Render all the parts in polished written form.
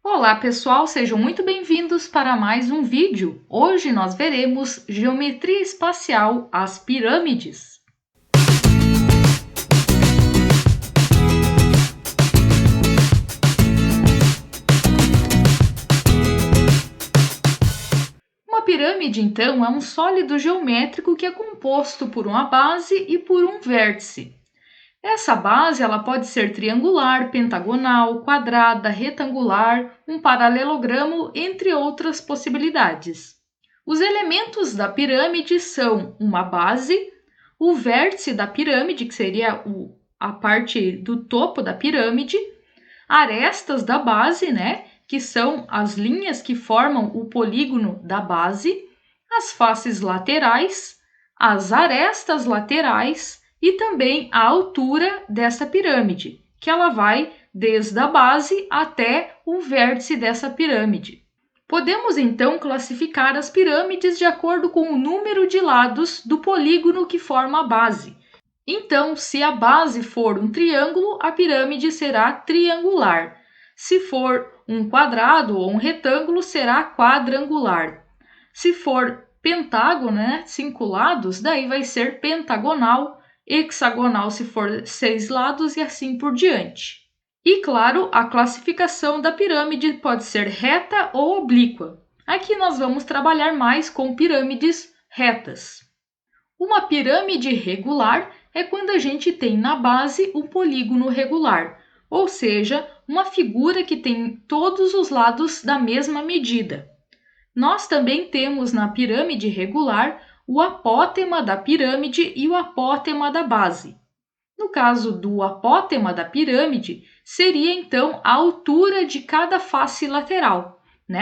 Olá pessoal, sejam muito bem-vindos para mais um vídeo. Hoje nós veremos geometria espacial, as pirâmides. Uma pirâmide, então, é um sólido geométrico que é composto por uma base e por um vértice. Essa base ela pode ser triangular, pentagonal, quadrada, retangular, um paralelogramo, entre outras possibilidades. Os elementos da pirâmide são uma base, o vértice da pirâmide, que seria a parte do topo da pirâmide, arestas da base, que são as linhas que formam o polígono da base, as faces laterais, as arestas laterais, e também a altura dessa pirâmide, que ela vai desde a base até o vértice dessa pirâmide. Podemos então classificar as pirâmides de acordo com o número de lados do polígono que forma a base. Então, se a base for um triângulo, a pirâmide será triangular. Se for um quadrado ou um retângulo, será quadrangular. Se for pentágono, 5 lados, daí vai ser pentagonal, hexagonal se for 6 lados e assim por diante. E claro, a classificação da pirâmide pode ser reta ou oblíqua. Aqui nós vamos trabalhar mais com pirâmides retas. Uma pirâmide regular é quando a gente tem na base um polígono regular, ou seja, uma figura que tem todos os lados da mesma medida. Nós também temos na pirâmide regular o apótema da pirâmide e o apótema da base. No caso do apótema da pirâmide, seria então a altura de cada face lateral,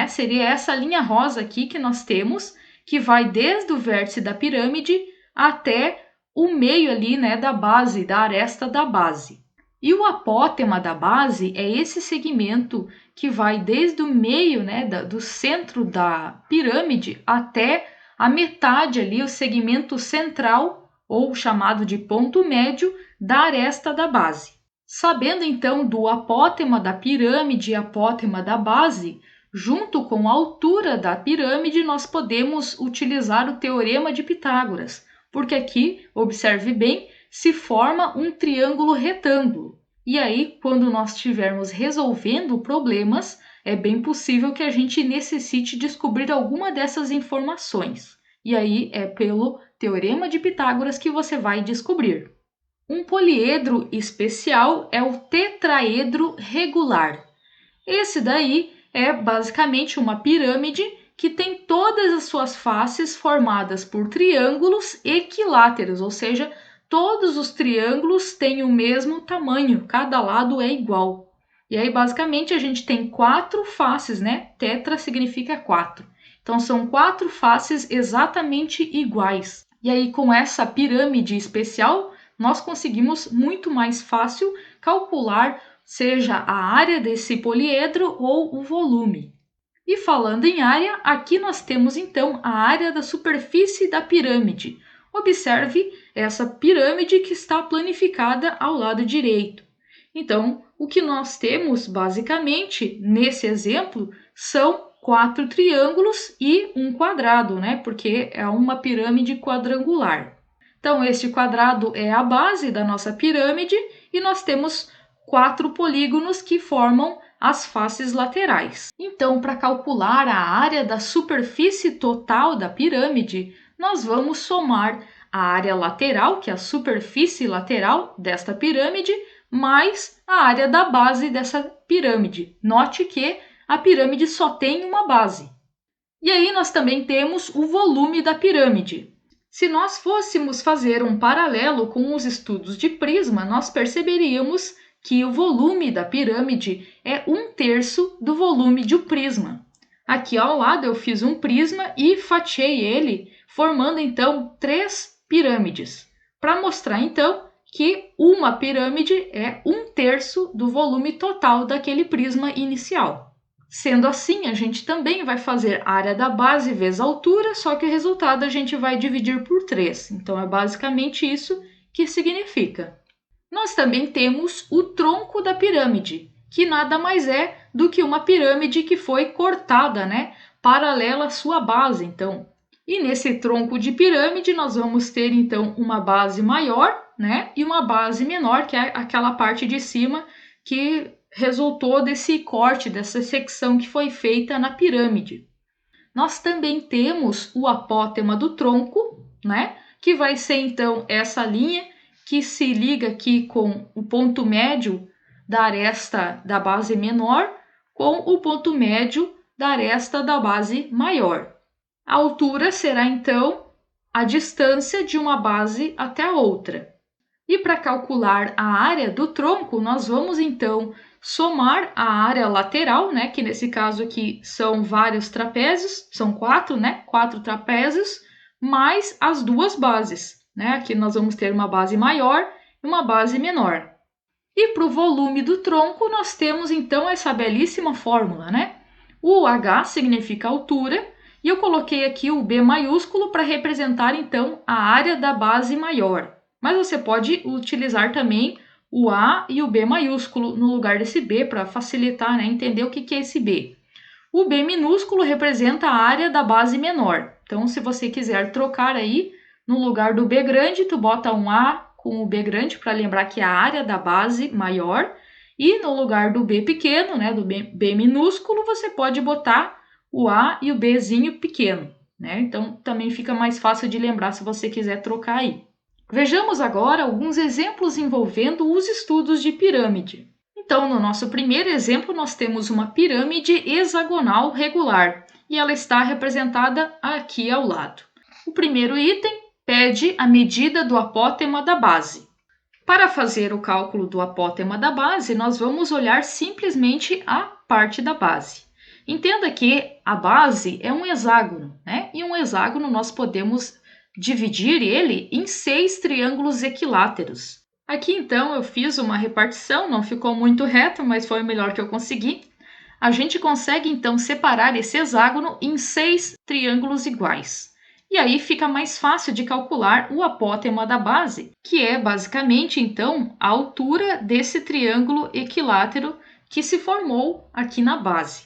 Seria essa linha rosa aqui que nós temos, que vai desde o vértice da pirâmide até o meio ali, da base, da aresta da base. E o apótema da base é esse segmento que vai desde o meio, do centro da pirâmide até a metade ali, o segmento central, ou chamado de ponto médio, da aresta da base. Sabendo então do apótema da pirâmide e apótema da base, junto com a altura da pirâmide, nós podemos utilizar o teorema de Pitágoras, porque aqui, observe bem, se forma um triângulo retângulo. E aí, quando nós estivermos resolvendo problemas, é bem possível que a gente necessite descobrir alguma dessas informações. E aí é pelo teorema de Pitágoras que você vai descobrir. Um poliedro especial é o tetraedro regular. Esse daí é basicamente uma pirâmide que tem todas as suas faces formadas por triângulos equiláteros, ou seja, todos os triângulos têm o mesmo tamanho, cada lado é igual. E aí, basicamente, a gente tem 4 faces, Tetra significa 4. Então, são 4 faces exatamente iguais. E aí, com essa pirâmide especial, nós conseguimos muito mais fácil calcular, seja a área desse poliedro ou o volume. E falando em área, aqui nós temos então a área da superfície da pirâmide. Observe essa pirâmide que está planificada ao lado direito. Então, o que nós temos basicamente nesse exemplo são 4 triângulos e um quadrado, porque é uma pirâmide quadrangular. Então, este quadrado é a base da nossa pirâmide e nós temos 4 polígonos que formam as faces laterais. Então, para calcular a área da superfície total da pirâmide, nós vamos somar a área lateral, que é a superfície lateral desta pirâmide, mais a área da base dessa pirâmide. Note que a pirâmide só tem uma base. E aí nós também temos o volume da pirâmide. Se nós fôssemos fazer um paralelo com os estudos de prisma, nós perceberíamos que o volume da pirâmide é 1/3 do volume de um prisma. Aqui ao lado eu fiz um prisma e fatiei ele, formando então 3 pirâmides, para mostrar então que uma pirâmide é 1/3 do volume total daquele prisma inicial. Sendo assim, a gente também vai fazer a área da base vezes a altura, só que o resultado a gente vai dividir por 3. Então, é basicamente isso que significa. Nós também temos o tronco da pirâmide, que nada mais é do que uma pirâmide que foi cortada, né, paralela à sua base, então. E nesse tronco de pirâmide nós vamos ter então uma base maior, né, e uma base menor, que é aquela parte de cima que resultou desse corte, dessa secção que foi feita na pirâmide. Nós também temos o apótema do tronco, né, que vai ser então essa linha que se liga aqui com o ponto médio da aresta da base menor com o ponto médio da aresta da base maior. A altura será então a distância de uma base até a outra. E para calcular a área do tronco, nós vamos então somar a área lateral, né, que nesse caso aqui são vários trapézios, são 4, né, 4 trapézios, mais as duas bases, né? Aqui nós vamos ter uma base maior e uma base menor. E para o volume do tronco, nós temos então essa belíssima fórmula, né? O H significa altura, e eu coloquei aqui o B maiúsculo para representar então a área da base maior. Mas você pode utilizar também o A e o B maiúsculo no lugar desse B para facilitar, né, entender o que é esse B. O B minúsculo representa a área da base menor. Então, se você quiser trocar aí, no lugar do B grande, tu bota um A com o B grande para lembrar que é a área da base maior. E no lugar do B pequeno, né, do B minúsculo, você pode botar o A e o Bzinho pequeno, né? Então, também fica mais fácil de lembrar se você quiser trocar aí. Vejamos agora alguns exemplos envolvendo os estudos de pirâmide. Então, no nosso primeiro exemplo, nós temos uma pirâmide hexagonal regular e ela está representada aqui ao lado. O primeiro item pede a medida do apótema da base. Para fazer o cálculo do apótema da base, nós vamos olhar simplesmente a parte da base. Entenda que a base é um hexágono, né? E um hexágono nós podemos dividir ele em 6 triângulos equiláteros. Aqui então eu fiz uma repartição, não ficou muito reto, mas foi o melhor que eu consegui. A gente consegue então separar esse hexágono em 6 triângulos iguais. E aí fica mais fácil de calcular o apótema da base, que é basicamente então a altura desse triângulo equilátero que se formou aqui na base.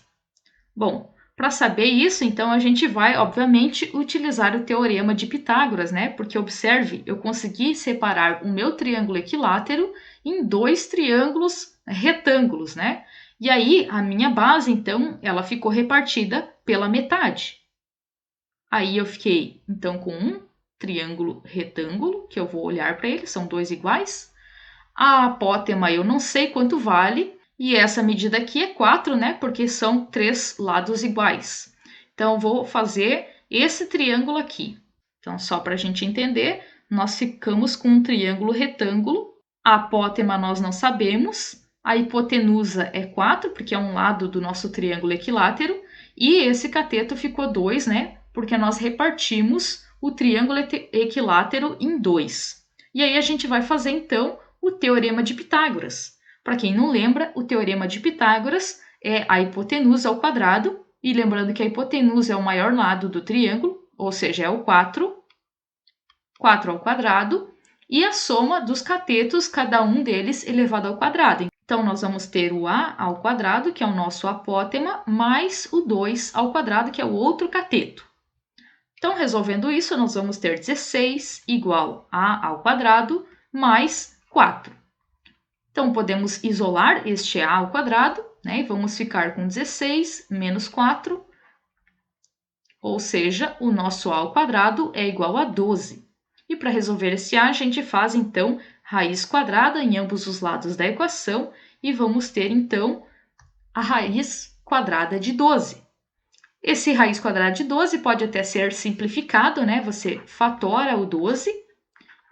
Bom, para saber isso, então a gente vai, obviamente, utilizar o teorema de Pitágoras, né? Porque observe, eu consegui separar o meu triângulo equilátero em 2 triângulos retângulos, né? E aí a minha base, então, ela ficou repartida pela metade. Aí eu fiquei, então, com um triângulo retângulo, que eu vou olhar para ele, são 2 iguais. A apótema eu não sei quanto vale, e essa medida aqui é 4, né? Porque são 3 lados iguais. Então, vou fazer esse triângulo aqui. Então, só para a gente entender, nós ficamos com um triângulo retângulo. A apótema nós não sabemos. A hipotenusa é 4, porque é um lado do nosso triângulo equilátero. E esse cateto ficou 2, né? Porque nós repartimos o triângulo equilátero em 2. E aí a gente vai fazer, então, o teorema de Pitágoras. Para quem não lembra, o teorema de Pitágoras é a hipotenusa ao quadrado, e lembrando que a hipotenusa é o maior lado do triângulo, ou seja, é o 4, 4 ao quadrado, e a soma dos catetos, cada um deles elevado ao quadrado. Então, nós vamos ter o A ao quadrado, que é o nosso apótema, mais o 2 ao quadrado, que é o outro cateto. Então, resolvendo isso, nós vamos ter 16 igual a ao quadrado mais 4. Então, podemos isolar este a ao quadrado, né? E vamos ficar com 16 menos 4, ou seja, o nosso a ao quadrado é igual a 12. E para resolver esse a, a gente faz, então, raiz quadrada em ambos os lados da equação e vamos ter, então, a raiz quadrada de 12. Esse raiz quadrada de 12 pode até ser simplificado, né? Você fatora o 12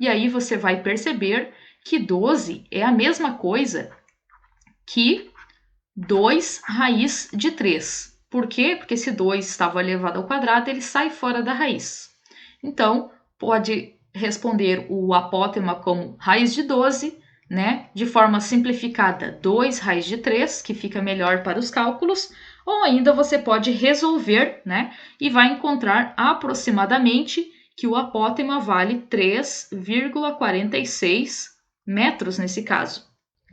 e aí você vai perceber que 12 é a mesma coisa que 2 raiz de 3. Por quê? Porque esse 2 estava elevado ao quadrado, ele sai fora da raiz. Então, pode responder o apótema como raiz de 12, né? De forma simplificada, 2 raiz de 3, que fica melhor para os cálculos, ou ainda você pode resolver, né? E vai encontrar aproximadamente que o apótema vale 3,46 metros nesse caso.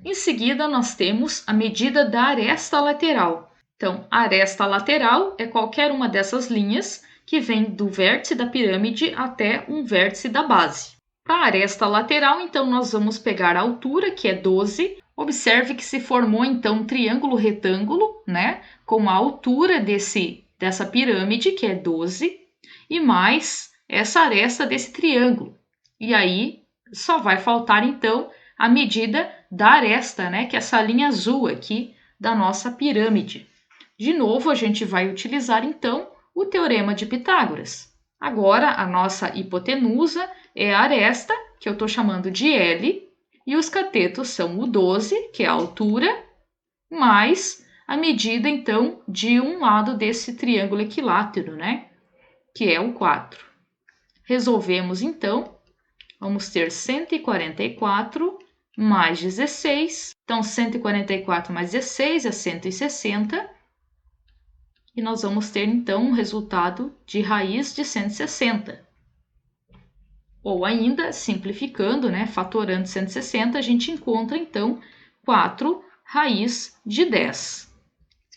Em seguida, nós temos a medida da aresta lateral. Então, a aresta lateral é qualquer uma dessas linhas que vem do vértice da pirâmide até um vértice da base. Para a aresta lateral, então, nós vamos pegar a altura, que é 12. Observe que se formou, então, um triângulo retângulo, né? Com a altura dessa pirâmide, que é 12, e mais essa aresta desse triângulo. E aí, só vai faltar, então, a medida da aresta, né? Que é essa linha azul aqui da nossa pirâmide. De novo, a gente vai utilizar, então, o Teorema de Pitágoras. Agora, a nossa hipotenusa é a aresta, que eu estou chamando de L, e os catetos são o 12, que é a altura, mais a medida, então, de um lado desse triângulo equilátero, né? Que é o 4. Resolvemos, então, vamos ter 144 mais 16. Então, 144 mais 16 é 160. E nós vamos ter, então, um resultado de raiz de 160. Ou ainda, simplificando, né, fatorando 160, a gente encontra, então, 4 raiz de 10.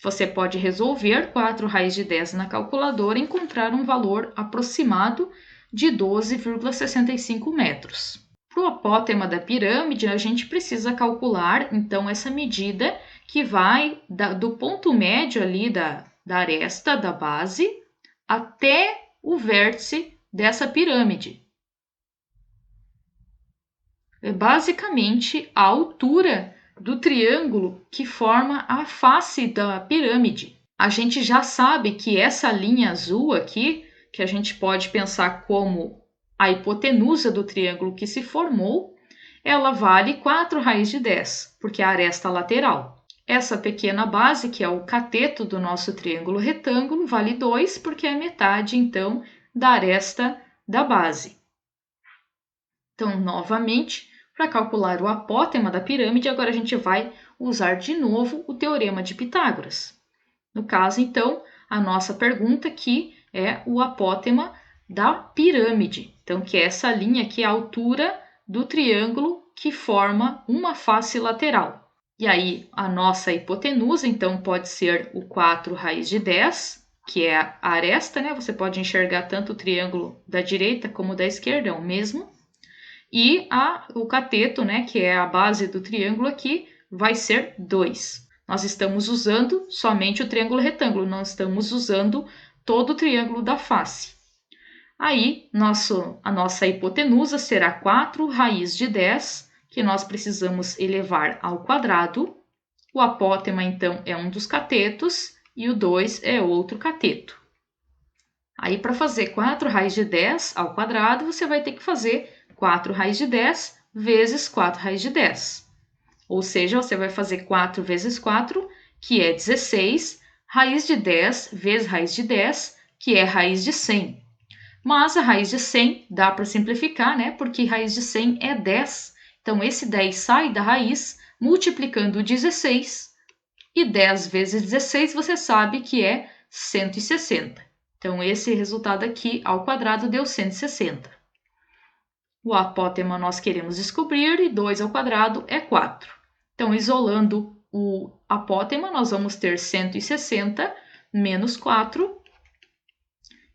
Você pode resolver 4 raiz de 10 na calculadora e encontrar um valor aproximado de 12,65 metros. Para o apótema da pirâmide, a gente precisa calcular, então, essa medida que vai do ponto médio ali da aresta, da base, até o vértice dessa pirâmide. É basicamente a altura do triângulo que forma a face da pirâmide. A gente já sabe que essa linha azul aqui, que a gente pode pensar como a hipotenusa do triângulo que se formou, ela vale 4 raiz de 10, porque é a aresta lateral. Essa pequena base, que é o cateto do nosso triângulo retângulo, vale 2, porque é metade, então, da aresta da base. Então, novamente, para calcular o apótema da pirâmide, agora a gente vai usar de novo o Teorema de Pitágoras. No caso, então, a nossa pergunta aqui é o apótema da pirâmide. Então, que é essa linha aqui, a altura do triângulo que forma uma face lateral. E aí, a nossa hipotenusa, então, pode ser o 4 raiz de 10, que é a aresta, né? Você pode enxergar tanto o triângulo da direita como da esquerda, é o mesmo. E o cateto, né, que é a base do triângulo aqui, vai ser 2. Nós estamos usando somente o triângulo retângulo, não estamos usando todo o triângulo da face. Aí, a nossa hipotenusa será 4 raiz de 10, que nós precisamos elevar ao quadrado. O apótema, então, é um dos catetos e o 2 é outro cateto. Aí, para fazer 4 raiz de 10 ao quadrado, você vai ter que fazer 4 raiz de 10 vezes 4 raiz de 10. Ou seja, você vai fazer 4 vezes 4, que é 16, raiz de 10 vezes raiz de 10, que é raiz de 100. Mas a raiz de 100 dá para simplificar, né? Porque raiz de 100 é 10. Então, esse 10 sai da raiz, multiplicando 16, e 10 vezes 16 você sabe que é 160. Então, esse resultado aqui ao quadrado deu 160. O apótema nós queremos descobrir e 2 ao quadrado é 4. Então, isolando o apótema, nós vamos ter 160 menos 4.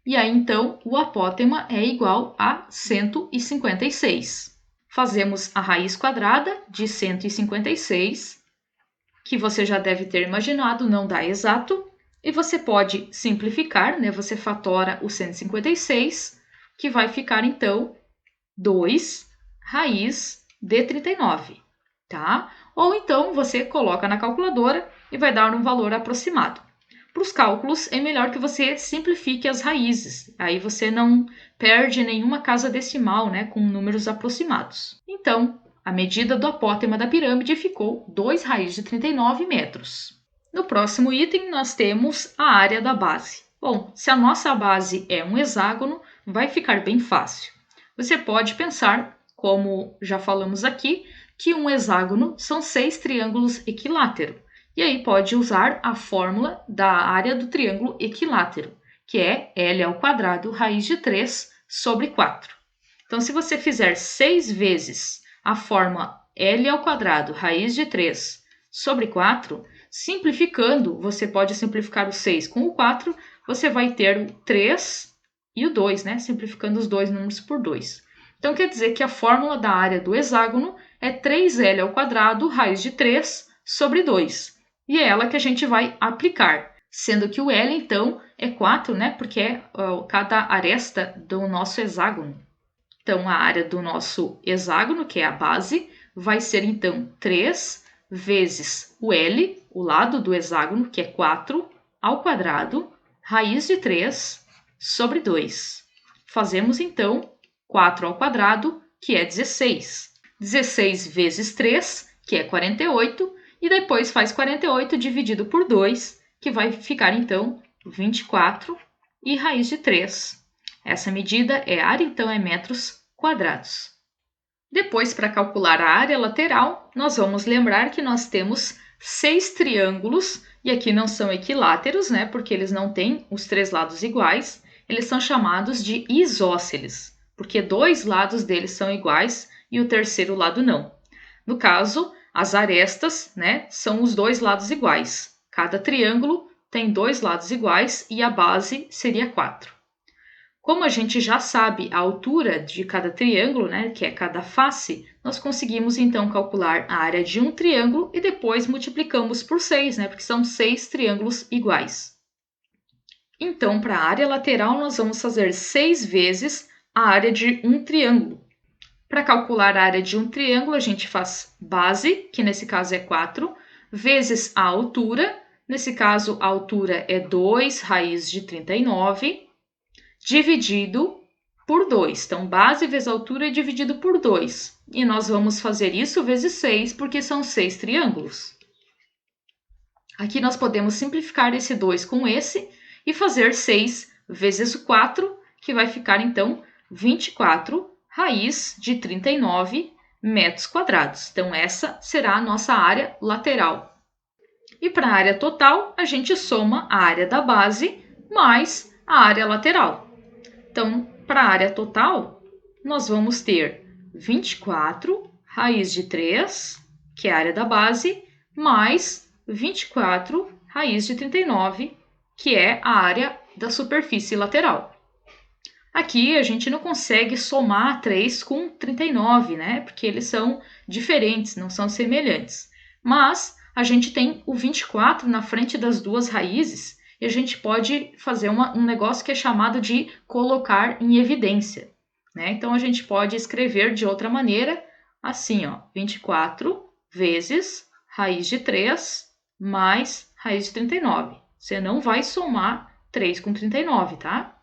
E aí, então, o apótema é igual a 156. Fazemos a raiz quadrada de 156, que você já deve ter imaginado, não dá exato. E você pode simplificar, né? Você fatora o 156, que vai ficar, então, 2 raiz de 39, tá? Ou então você coloca na calculadora e vai dar um valor aproximado. Para os cálculos, é melhor que você simplifique as raízes, aí você não perde nenhuma casa decimal, né, com números aproximados. Então, a medida do apótema da pirâmide ficou 2 raiz de 39 metros. No próximo item, nós temos a área da base. Bom, se a nossa base é um hexágono, vai ficar bem fácil. Você pode pensar, como já falamos aqui, que um hexágono são 6 triângulos equiláteros. E aí pode usar a fórmula da área do triângulo equilátero, que é L ao quadrado raiz de 3 sobre 4. Então, se você fizer 6 vezes a forma L ao quadrado, raiz de 3, sobre 4, simplificando, você pode simplificar o 6 com o 4, você vai ter o 3 e o 2, né? Simplificando os dois números por 2. Então, quer dizer que a fórmula da área do hexágono é 3L ao quadrado, raiz de 3, sobre 2. E é ela que a gente vai aplicar, sendo que o L, então, é 4, né? Porque é cada aresta do nosso hexágono. Então, a área do nosso hexágono, que é a base, vai ser, então, 3 vezes o L, o lado do hexágono, que é 4, ao quadrado, raiz de 3, sobre 2. Fazemos, então, 4 ao quadrado, que é 16. 16 vezes 3, que é 48, e depois faz 48 dividido por 2, que vai ficar, então, 24 e raiz de 3. Essa medida é área, então é metros quadrados. Depois, para calcular a área lateral, nós vamos lembrar que nós temos 6 triângulos, e aqui não são equiláteros, né, porque eles não têm os 3 lados iguais, eles são chamados de isósceles, porque 2 lados deles são iguais e o terceiro lado não. No caso, as arestas, né, são os 2 lados iguais. Cada triângulo tem 2 lados iguais e a base seria 4. Como a gente já sabe a altura de cada triângulo, né, que é cada face, nós conseguimos então calcular a área de um triângulo e depois multiplicamos por 6, né, porque são 6 triângulos iguais. Então, para a área lateral, nós vamos fazer 6 vezes a área de um triângulo. Para calcular a área de um triângulo, a gente faz base, que nesse caso é 4, vezes a altura, nesse caso a altura é 2 raiz de 39, dividido por 2. Então, base vezes altura é dividido por 2. E nós vamos fazer isso vezes 6, porque são 6 triângulos. Aqui nós podemos simplificar esse 2 com esse e fazer 6 vezes o 4, que vai ficar, então, 24 raiz de 39 metros quadrados. Então, essa será a nossa área lateral. E para a área total, a gente soma a área da base mais a área lateral. Então, para a área total, nós vamos ter 24 raiz de 3, que é a área da base, mais 24 raiz de 39, que é a área da superfície lateral. Aqui a gente não consegue somar 3 com 39, né? Porque eles são diferentes, não são semelhantes. Mas a gente tem o 24 na frente das duas raízes, e a gente pode fazer um negócio que é chamado de colocar em evidência, né? Então, a gente pode escrever de outra maneira, assim, ó, 24 vezes raiz de 3 mais raiz de 39. Você não vai somar 3 com 39, tá?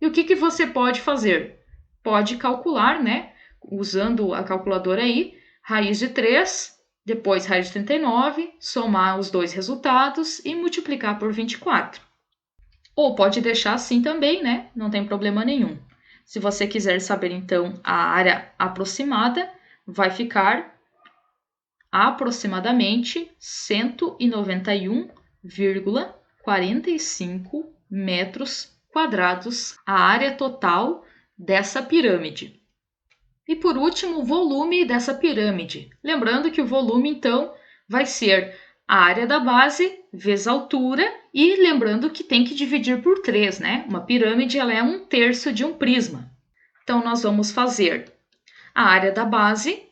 E o que você pode fazer? Pode calcular, né? Usando a calculadora aí, raiz de 3 depois raiz de 39, somar os dois resultados e multiplicar por 24. Ou pode deixar assim também, né? Não tem problema nenhum. Se você quiser saber, então, a área aproximada, vai ficar aproximadamente 191,45 metros quadrados a área total dessa pirâmide. E por último, o volume dessa pirâmide. Lembrando que o volume, então, vai ser a área da base vezes a altura e lembrando que tem que dividir por 3, né? Uma pirâmide ela é 1/3 de um prisma. Então, nós vamos fazer a área da base,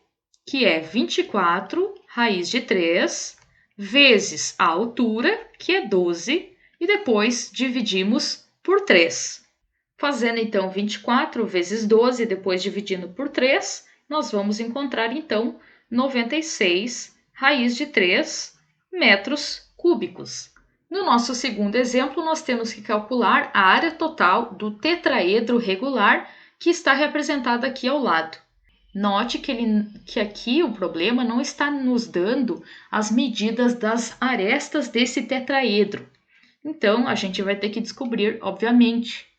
que é 24 raiz de 3, vezes a altura, que é 12, e depois dividimos por 3. Fazendo, então, 24 vezes 12, depois dividindo por 3, nós vamos encontrar, então, 96 raiz de 3 metros cúbicos. No nosso segundo exemplo, nós temos que calcular a área total do tetraedro regular que está representado aqui ao lado. Note que aqui o problema não está nos dando as medidas das arestas desse tetraedro. Então, a gente vai ter que descobrir, obviamente.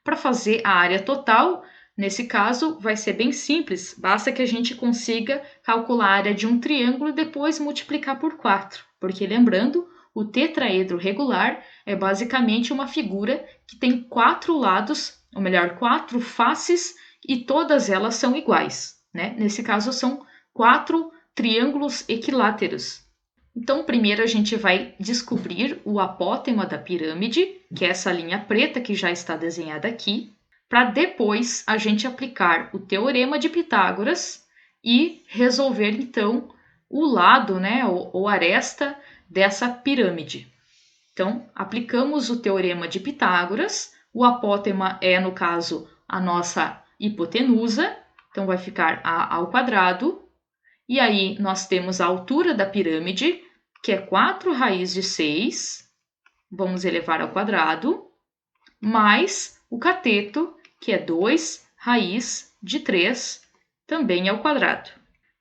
Para fazer a área total, nesse caso, vai ser bem simples. Basta que a gente consiga calcular a área de um triângulo e depois multiplicar por 4. Porque, lembrando, o tetraedro regular é basicamente uma figura que tem 4 lados, ou melhor, 4 faces, e todas elas são iguais, né? Nesse caso, são 4 triângulos equiláteros. Então, primeiro a gente vai descobrir o apótema da pirâmide, que é essa linha preta que já está desenhada aqui, para depois a gente aplicar o teorema de Pitágoras e resolver então o lado, né, ou aresta dessa pirâmide. Então, aplicamos o teorema de Pitágoras, o apótema é, no caso, a nossa hipotenusa, então vai ficar a ao quadrado, e aí nós temos a altura da pirâmide, que é 4 raiz de 6, vamos elevar ao quadrado, mais o cateto, que é 2 raiz de 3, também ao quadrado.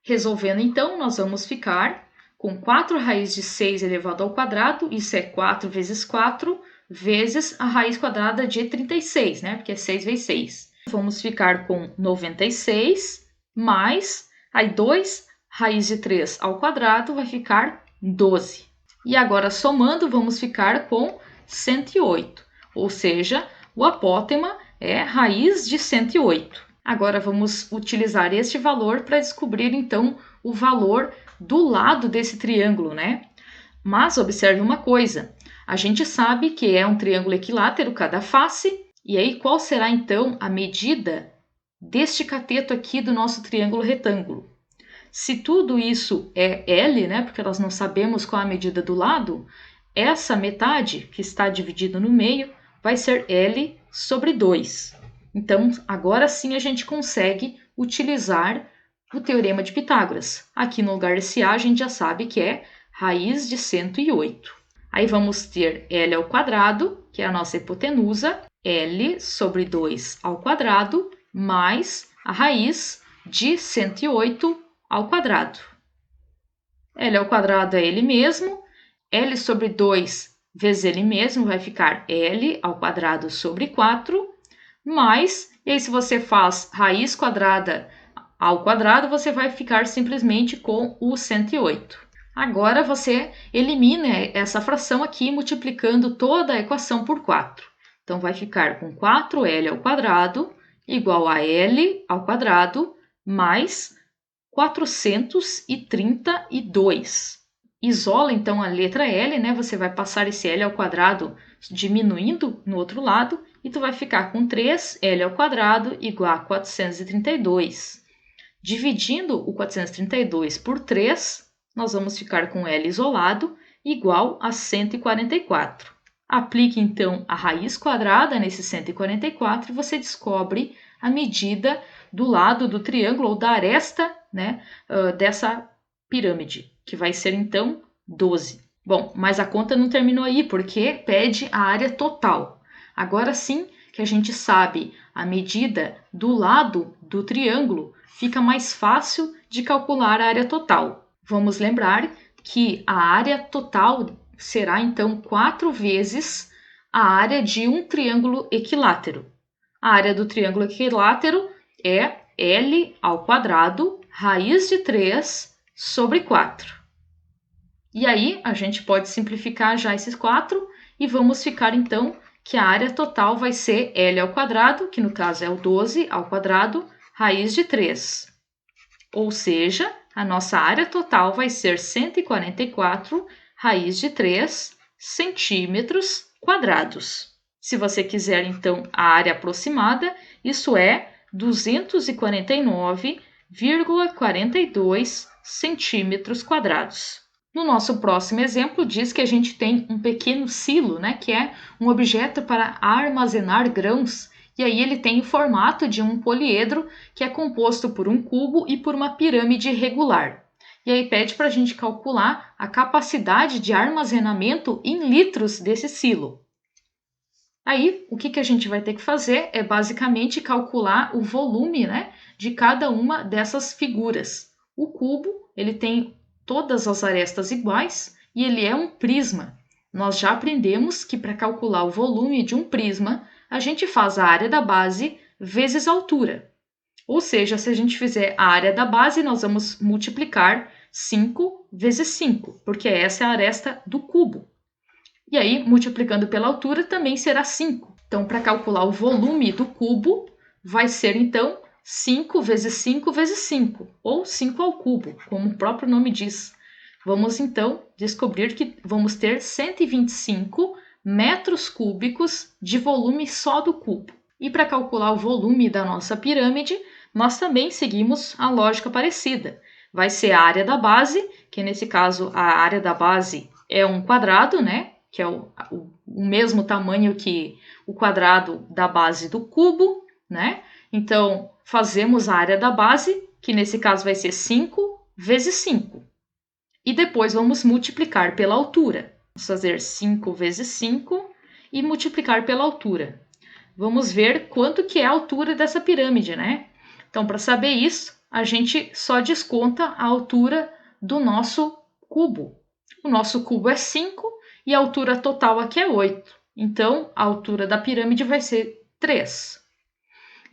Resolvendo então, nós vamos ficar com 4 raiz de 6 elevado ao quadrado, isso é 4 vezes 4, vezes a raiz quadrada de 36, né? Porque é 6 vezes 6. Vamos ficar com 96, mais, aí 2 raiz de 3 ao quadrado vai ficar 12. E agora, somando, vamos ficar com 108, ou seja, o apótema é raiz de 108. Agora vamos utilizar este valor para descobrir então o valor do lado desse triângulo, né? Mas observe uma coisa, a gente sabe que é um triângulo equilátero cada face, e aí qual será então a medida deste cateto aqui do nosso triângulo retângulo? Se tudo isso é L, né, porque nós não sabemos qual a medida do lado, essa metade que está dividida no meio vai ser L sobre 2. Então, agora sim a gente consegue utilizar o teorema de Pitágoras. Aqui no lugar desse A, a gente já sabe que é raiz de 108. Aí vamos ter L ao quadrado, que é a nossa hipotenusa, L sobre 2 ao quadrado, mais a raiz de 108 ao quadrado. L ao quadrado é ele mesmo, L sobre 2 vezes ele mesmo vai ficar L ao quadrado sobre 4, mais, e aí se você faz raiz quadrada ao quadrado, você vai ficar simplesmente com o 108. Agora você elimina essa fração aqui multiplicando toda a equação por 4. Então vai ficar com 4L ao quadrado igual a L ao quadrado mais 432. Isola então a letra L, né? Você vai passar esse L ao quadrado diminuindo no outro lado e tu vai ficar com 3L ao quadrado igual a 432. Dividindo o 432 por 3, nós vamos ficar com L isolado igual a 144. Aplique então a raiz quadrada nesse 144 e você descobre a medida do lado do triângulo ou da aresta, né, dessa pirâmide, que vai ser então 12. Bom, mas a conta não terminou aí, porque pede a área total. Agora sim que a gente sabe a medida do lado do triângulo, fica mais fácil de calcular a área total. Vamos lembrar que a área total será então 4 vezes a área de um triângulo equilátero. A área do triângulo equilátero é L ao quadrado, raiz de 3 sobre 4. E aí, a gente pode simplificar já esses 4 e vamos ficar então que a área total vai ser L ao quadrado, que no caso é o 12 ao quadrado, raiz de 3. Ou seja, a nossa área total vai ser 144 raiz de 3 centímetros quadrados. Se você quiser, então, a área aproximada, isso é 249,42 centímetros quadrados. No nosso próximo exemplo, diz que a gente tem um pequeno silo, né, que é um objeto para armazenar grãos, e aí ele tem o formato de um poliedro que é composto por um cubo e por uma pirâmide regular. E aí pede para a gente calcular a capacidade de armazenamento em litros desse silo. Aí, o que a gente vai ter que fazer é basicamente calcular o volume, né, de cada uma dessas figuras. O cubo, ele tem todas as arestas iguais e ele é um prisma. Nós já aprendemos que para calcular o volume de um prisma, a gente faz a área da base vezes a altura. Ou seja, se a gente fizer a área da base, nós vamos multiplicar 5 vezes 5, porque essa é a aresta do cubo. E aí, multiplicando pela altura, também será 5. Então, para calcular o volume do cubo, vai ser, então, 5 vezes 5 vezes 5, ou 5 ao cubo, como o próprio nome diz. Vamos então descobrir que vamos ter 125 metros cúbicos de volume só do cubo. E para calcular o volume da nossa pirâmide, nós também seguimos a lógica parecida. Vai ser a área da base, que nesse caso a área da base é um quadrado, né? Que é o mesmo tamanho que o quadrado da base do cubo, né? Então, fazemos a área da base, que nesse caso vai ser 5 vezes 5. E depois vamos multiplicar pela altura. Vamos fazer 5 vezes 5 e multiplicar pela altura. Vamos ver quanto que é a altura dessa pirâmide, né? Então, para saber isso, a gente só desconta a altura do nosso cubo. O nosso cubo é 5 e a altura total aqui é 8. Então, a altura da pirâmide vai ser 3.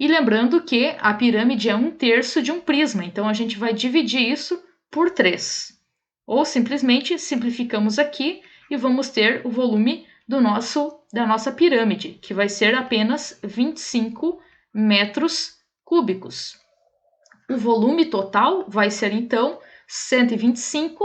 E lembrando que a pirâmide é 1/3 de um prisma, então a gente vai dividir isso por 3. Ou simplesmente simplificamos aqui e vamos ter o volume da nossa pirâmide, que vai ser apenas 25 metros cúbicos. O volume total vai ser então 125,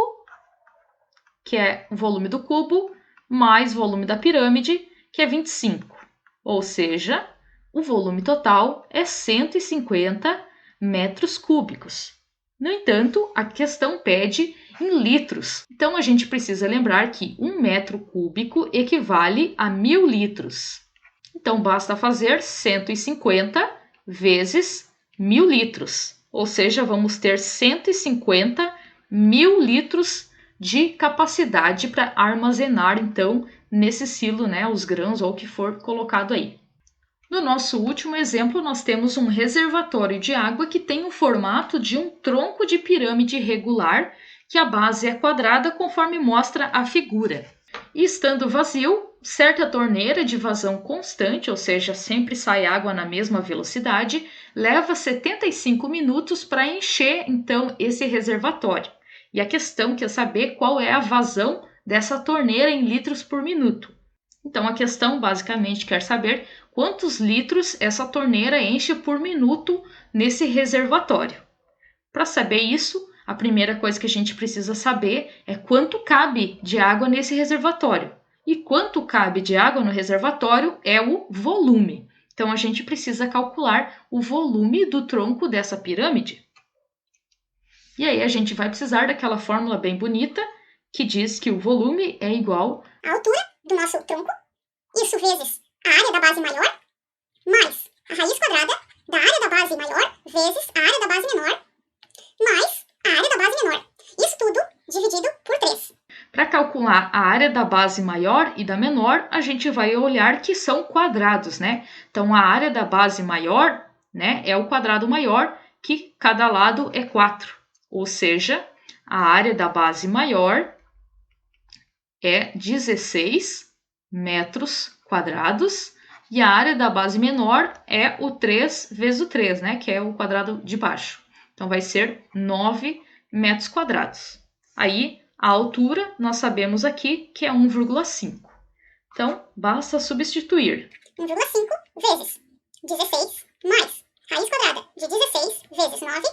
que é o volume do cubo, mais o volume da pirâmide, que é 25. Ou seja, o volume total é 150 metros cúbicos. No entanto, a questão pede em litros. Então, a gente precisa lembrar que 1 metro cúbico equivale a 1.000 litros. Então, basta fazer 150 vezes 1.000 litros. Ou seja, vamos ter 150.000 litros de capacidade para armazenar, então, nesse silo, né, os grãos ou o que for colocado aí. No nosso último exemplo, nós temos um reservatório de água que tem o formato de um tronco de pirâmide regular, que a base é quadrada, conforme mostra a figura. E estando vazio, certa torneira de vazão constante, ou seja, sempre sai água na mesma velocidade, leva 75 minutos para encher, então, esse reservatório. E a questão quer saber qual é a vazão dessa torneira em litros por minuto. Então, a questão basicamente quer saber quantos litros essa torneira enche por minuto nesse reservatório. Para saber isso, a primeira coisa que a gente precisa saber é quanto cabe de água nesse reservatório. E quanto cabe de água no reservatório é o volume. Então, a gente precisa calcular o volume do tronco dessa pirâmide. E aí, a gente vai precisar daquela fórmula bem bonita que diz que o volume é igual à altura do nosso tronco, isso vezes a área da base maior, mais a raiz quadrada da área da base maior, vezes a área da base menor, mais a área da base menor. Isso tudo dividido por 3. Para calcular a área da base maior e da menor, a gente vai olhar que são quadrados, né? Então, a área da base maior, né, é o quadrado maior, que cada lado é 4. Ou seja, a área da base maior é 16 metros quadrados e a área da base menor é o 3 vezes o 3, né, que é o quadrado de baixo. Então, vai ser 9 metros quadrados. Aí, a altura, nós sabemos aqui que é 1,5. Então, basta substituir. 1,5 vezes 16 mais raiz quadrada de 16 vezes 9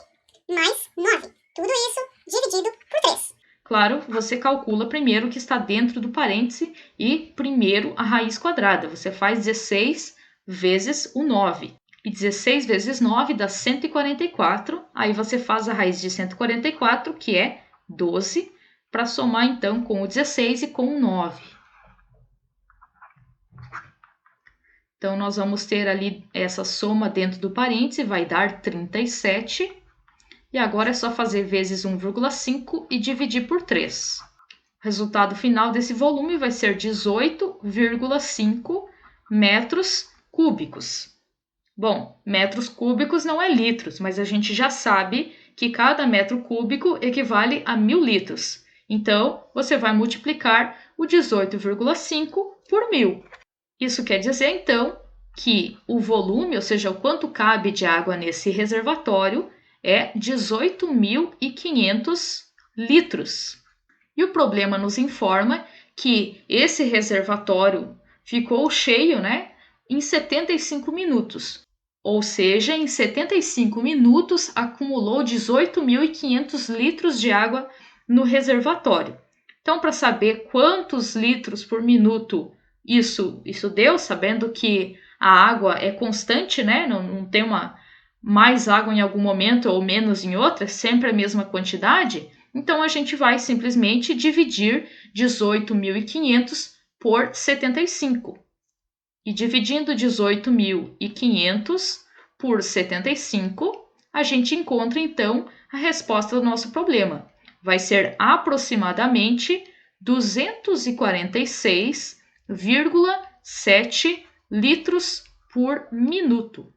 mais 9. Tudo isso dividido por 3. Claro, você calcula primeiro o que está dentro do parêntese e primeiro a raiz quadrada. Você faz 16 vezes o 9. E 16 vezes 9 dá 144. Aí você faz a raiz de 144, que é 12, para somar então com o 16 e com o 9. Então, nós vamos ter ali essa soma dentro do parêntese, vai dar 37. E agora é só fazer vezes 1,5 e dividir por 3. O resultado final desse volume vai ser 18,5 metros cúbicos. Bom, metros cúbicos não é litros, mas a gente já sabe que cada metro cúbico equivale a 1.000 litros. Então, você vai multiplicar o 18,5 por 1.000. Isso quer dizer, então, que o volume, ou seja, o quanto cabe de água nesse reservatório, é 18.500 litros. E o problema nos informa que esse reservatório ficou cheio, né, em 75 minutos. ou seja, em 75 minutos acumulou 18.500 litros de água no reservatório. Então, para saber quantos litros por minuto isso deu, sabendo que a água é constante, né? Não tem mais água em algum momento ou menos em outra, é sempre a mesma quantidade. Então, a gente vai simplesmente dividir 18.500 por 75. E dividindo 18.500 por 75, a gente encontra, então, a resposta do nosso problema. Vai ser aproximadamente 246,7 litros por minuto.